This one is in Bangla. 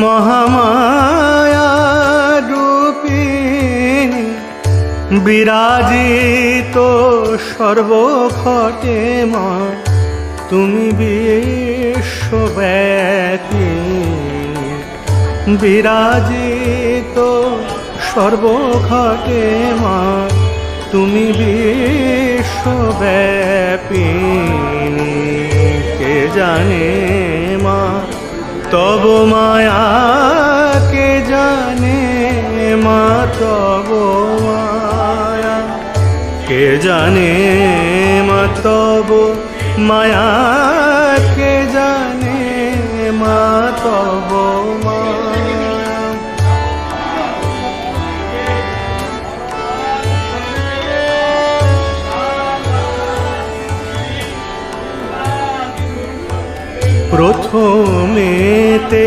মহামায়া রূপিণী বিরাজিত সর্বঘটে মা, তুমি বিশ্বব্যাপী। বিরাজিত সর্বঘটে মা, তুমি বিশ্বব্যাপী। কে জানে মা তব মায়া, কে জানে মা তব মায়া, কে জানে মা তব মায়া, কে জানে মা তব মায়া। প্রথমেতে